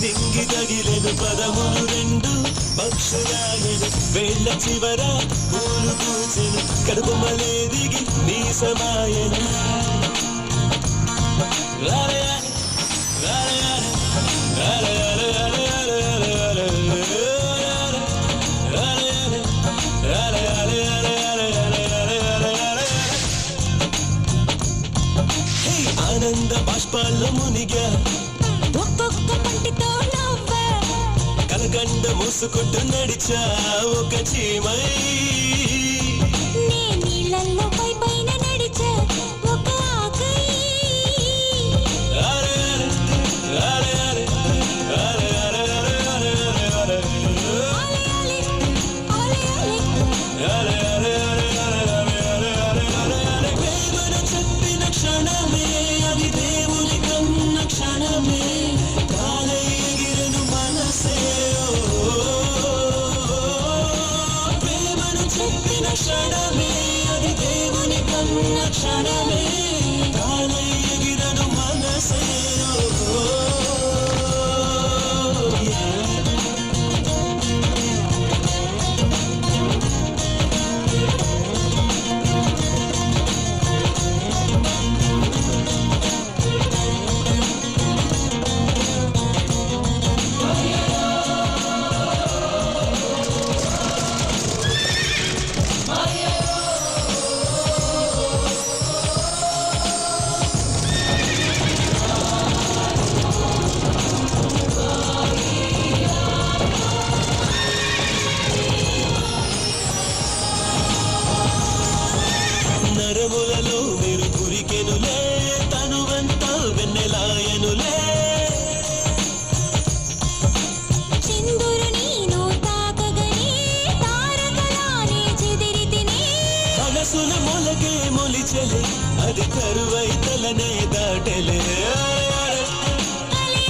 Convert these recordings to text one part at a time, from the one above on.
నింగి తగిలేను పదములు రెండు పక్షులాయను వేళ్ళ చివర పూలు పూచెను కడుపు మలే దిగి నీ సమాయను ఆనంద బాష్పాల్లో మునిగా ఒక్కొక్క పంటితో నవ్వా కలగండ మూసుకుంటూ నడిచా ఒక చీమై నే నీళ్ళల్లో పైన నడిచా ఒక ఆకై ప్రేమను చెప్పిన క్షణమే అది దేవుని కన్న క్షణమే కాలై ఎగిరెను మనసే ప్రేమను చెప్పిన క్షణమే అది దేవుని కన్న క్షణమే కాలై ఎగిరెను మనసే నరములలో మీరు కురికెనులే తనువంతా వెన్నెలాయనులే చిందురు నీను తాకగనే తారకలానే చెదిరి తినే మనసుల మొలకే మొలిచెలే అది కరువై తలనే దాటెలే అలే అలే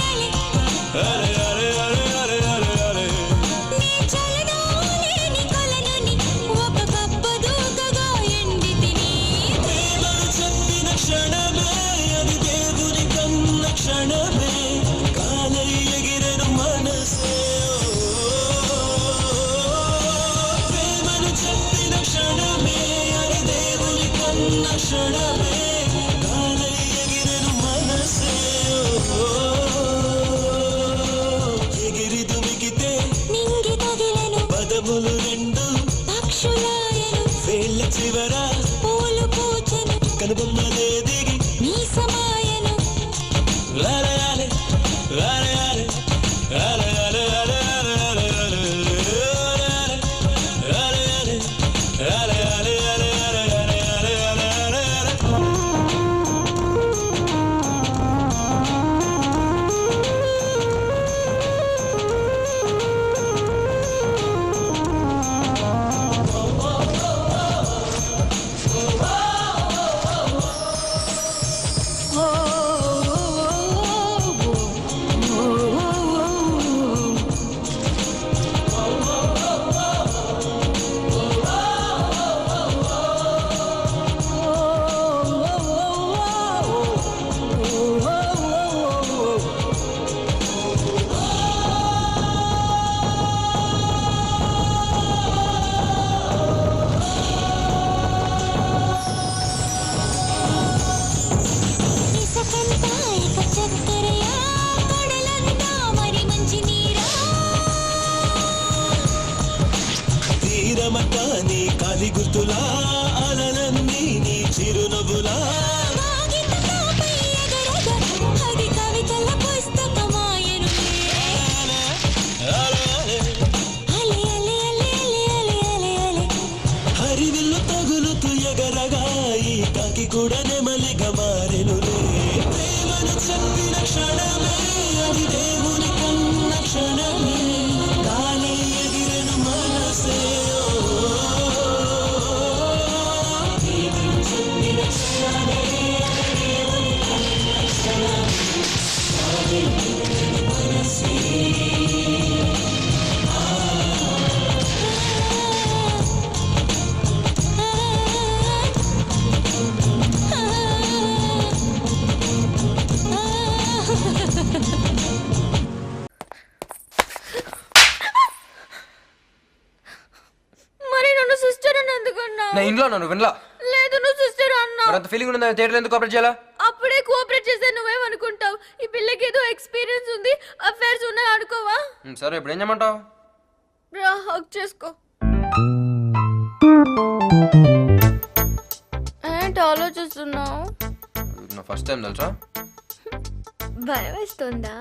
నీ చలనాలేని కలనని ఒక కప్ప దూకగా ఎండి తిని ప్రేమను చెప్పిన క్షణమే అది దేవుని కన్న క్షణమే కాలై ఎగిరెను మనసే ప్రేమను చెప్పిన క్షణమే అది దేవుని కన్న క్షణమే కాలై ఎగిరెను మనసే ఎగిరి దుమికితే నింగి తగిలెను పదములు రెండు పక్షులాయను వేళ్ళ చివర పూలు పూచెను కనుబొమ్మలే దిగి నీ సమాయను లాలయాలే లాలయాలే లాలయాలే లాలయాలే లాలయాలే లాలయాలే ఇసకంతా ఇక చక్కరయా కడలంతా మరి మంచి నీరా తీరమట నీ కాలి గుర్తులా అలలన్నీ నీ చిరునవ్వులా కాగితముపై ఎగరగా అది కవితల పుస్తకమాయను లాలయాలే అలే అలే అలే అలే అలే అలే హరివిల్లు తగులుతూ ఎగరగా ఈ కాకి కూడా నెమలిగా మారెనులే ప్రేమను చెప్పిన క్షణమే అది దేవుని కన్న క్షణమే కాలై ఎగిరెను మనసే ప్రేమను చెప్పిన ఫీలింగ్ లో నువ్వు వినలా లేదు నువ్వు సిస్టర్ అన్నా మరి అంత ఫీలింగ్ ఉందా థియేటర్ ఎందుకు కోఆపరేట్ చేయాలా అప్పుడే కోఆపరేట్ చేస్తే నువ్వేమనుకుంటావు ఈ పిల్లకి ఏదో ఎక్స్పీరియన్స్ ఉంది అఫైర్స్ ఉన్నాయి అనుకోవా సరే ఇప్పుడు ఏం చేయమంటావు రా హక్ చేసుకో ఏంటి ఆలోచిస్తున్నావు నా ఫస్ట్ టైం తెలుసా భయం వేస్తుందా